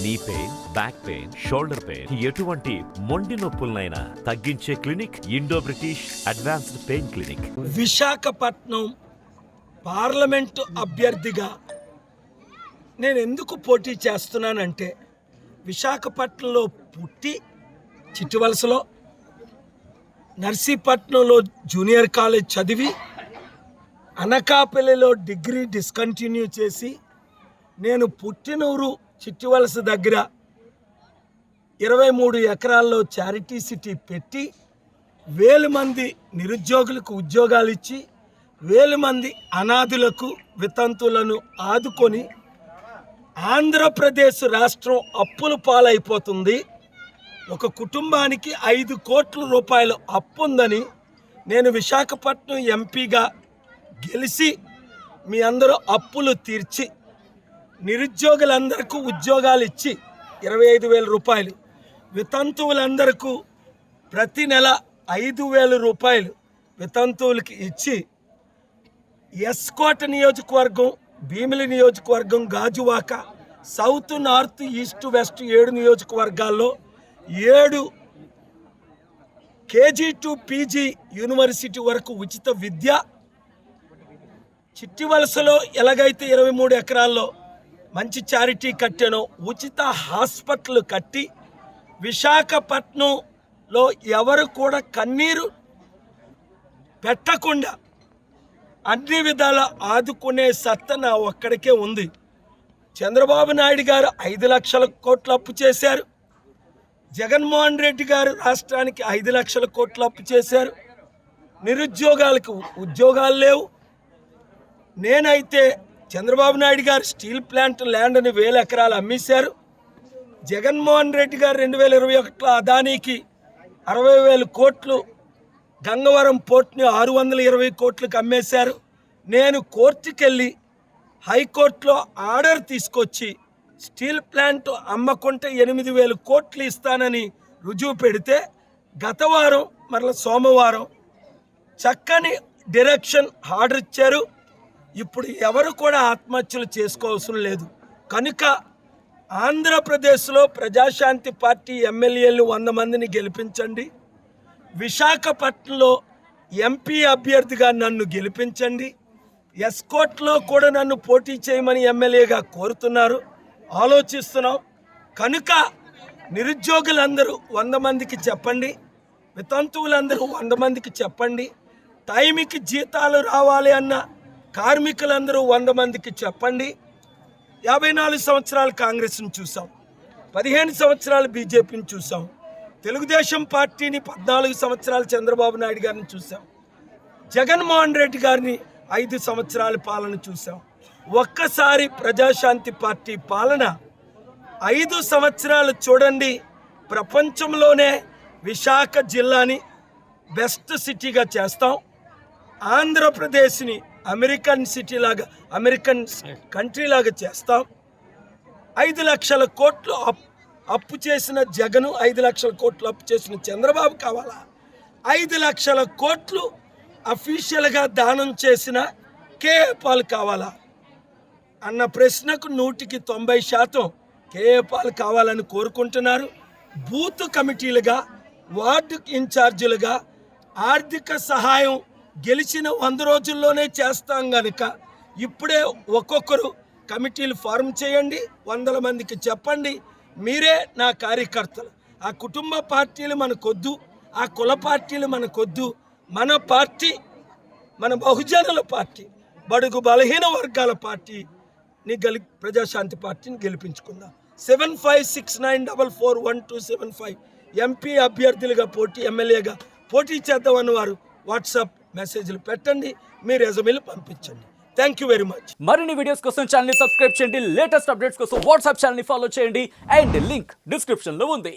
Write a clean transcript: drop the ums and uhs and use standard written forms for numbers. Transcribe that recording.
Knee pain, back pain, shoulder pain, ఎటువంటి మొండి నొప్పులనైనా తగ్గించే clinic Indo British advanced pain clinic. Visakhapatnam parliament అభ్యర్థిగా నేను ఎందుకు పోటీ చేస్తున్నానంటే, విశాఖపట్నంలో పుట్టి చిట్టివలసలో నర్సీపట్నంలో జూనియర్ కాలేజ్ చదివి అనకాపల్లిలో డిగ్రీ డిస్కంటిన్యూ చేసి నేను పుట్టినూరు చిట్టివలస దగ్గర 23 ఎకరాల్లో చారిటీ సిటీ పెట్టి 1000 మంది నిరుద్యోగులకు ఉద్యోగాలు ఇచ్చి 1000 మంది అనాథులకు వితంతులను ఆదుకొని ఆంధ్రప్రదేశ్ రాష్ట్రం అప్పుల పాలైపోతుంది, ఒక కుటుంబానికి 5 కోట్ల రూపాయలు అప్పు ఉందని నేను విశాఖపట్నం ఎంపీగా గెలిచి మీ అందరూ అప్పులు తీర్చి నిరుద్యోగులందరికీ ఉద్యోగాలు ఇచ్చి 25,000 రూపాయలు, వితంతువులందరికీ ప్రతి నెల 5,000 రూపాయలు వితంతువులకి ఇచ్చి ఎస్కోట నియోజకవర్గం, భీమిలి నియోజకవర్గం, Gajuwaka, south, north, east, west 7 నియోజకవర్గాల్లో 7 కేజీ టు పీజీ యూనివర్సిటీ వరకు ఉచిత విద్య, చిట్టివలసలో ఎలాగైతే 23 ఎకరాల్లో మంచి చారిటీ కట్టానో ఉచిత హాస్పిటల్ కట్టి విశాఖపట్నంలో ఎవరు కూడా కన్నీరు పెట్టకుండా అన్ని విధాల ఆదుకునే సత్తా నా ఒక్కడికే ఉంది. చంద్రబాబు నాయుడు గారు 5 లక్షల కోట్ల అప్పు చేశారు, జగన్మోహన్ రెడ్డి గారు రాష్ట్రానికి 5 లక్షల కోట్ల అప్పు చేశారు, నిరుద్యోగాలకు ఉద్యోగాలు లేవు. నేనైతే చంద్రబాబు నాయుడు గారు స్టీల్ ప్లాంట్ ల్యాండ్ని 1000 ఎకరాలు అమ్మేశారు, జగన్మోహన్ రెడ్డి గారు 2021లో అదానీకి 60,000 కోట్లు, గంగవరం పోర్ట్ని 620 కోట్లకు అమ్మేశారు. నేను కోర్టుకెళ్ళి హైకోర్టులో ఆర్డర్ తీసుకొచ్చి స్టీల్ ప్లాంట్ అమ్మకుంటే 8,000 కోట్లు ఇస్తానని రుజువు పెడితే గత వారం మరలా సోమవారం చక్కని డైరెక్షన్ ఆర్డర్ ఇచ్చారు. ఇప్పుడు ఎవరు కూడా ఆత్మహత్యలు చేసుకోవాల్సిన లేదు. కనుక ఆంధ్రప్రదేశ్లో ప్రజాశాంతి పార్టీ ఎమ్మెల్యేలు 100 మందిని గెలిపించండి, విశాఖపట్నంలో ఎంపీ అభ్యర్థిగా నన్ను గెలిపించండి, ఎస్కోట్లో కూడా నన్ను పోటీ చేయమని ఎమ్మెల్యేగా కోరుతున్నారు, ఆలోచిస్తున్నాం. కనుక నిరుద్యోగులందరూ 100 మందికి చెప్పండి, వితంతువులందరూ 100 మందికి చెప్పండి, టైంకి జీతాలు రావాలి అన్న కార్మికులందరూ 100 మందికి చెప్పండి. 54 సంవత్సరాలు కాంగ్రెస్ని చూసాం, 15 సంవత్సరాలు బీజేపీని చూసాం, తెలుగుదేశం పార్టీని 14 సంవత్సరాలు చంద్రబాబు నాయుడు గారిని చూసాం, జగన్మోహన్ రెడ్డి గారిని 5 సంవత్సరాల పాలన చూసాం. ఒక్కసారి ప్రజాశాంతి పార్టీ పాలన 5 సంవత్సరాలు చూడండి. ప్రపంచంలోనే విశాఖ జిల్లాని బెస్ట్ సిటీగా చేస్తాం, ఆంధ్రప్రదేశ్ని అమెరికన్ సిటీ లాగా, అమెరికన్ కంట్రీ లాగా చేస్తాం. 5 లక్షల కోట్లు అప్పు చేసిన జగను, 5 లక్షల కోట్లు అప్పు చేసిన చంద్రబాబు కావాలా? 5 లక్షల కోట్లు అఫీషియల్గా దానం చేసిన కేఏ పాల్ కావాలా అన్న ప్రశ్నకు 100కి 90% కేఏ పాల్ కావాలని కోరుకుంటున్నారు. బూత్ కమిటీలుగా, వార్డు ఇన్ఛార్జీలుగా ఆర్థిక సహాయం గెలిచిన 100 రోజుల్లోనే చేస్తాం కనుక ఇప్పుడే ఒక్కొక్కరు కమిటీలు ఫార్మ్ చేయండి, 100 మందికి చెప్పండి, మీరే నా కార్యకర్తలు. ఆ కుటుంబ పార్టీలు మనకొద్దు, ఆ కుల పార్టీలు మనకొద్దు. మన పార్టీ మన బహుజనుల పార్టీ, బడుగు బలహీన వర్గాల పార్టీని ప్రజాశాంతి పార్టీని గెలిపించుకుందాం. 7569441275 ఎంపీ అభ్యర్థులుగా ఎమ్మెల్యేగా పోటీ చేద్దామన్న వారు వాట్సాప్ మెసేజ్లు పెట్టండి, మీ రెజ్యూమేలు పంపించండి. Thank you very much. మరిన్ని వీడియోస్ కోసం ఛానల్ ని సబ్స్క్రైబ్ చేయండి, లేటెస్ట్ అప్డేట్స్ కోసం వాట్సాప్ ఛానల్ ని ఫాలో చేయండి, అండ్ లింక్ డిస్క్రిప్షన్ లో ఉంది.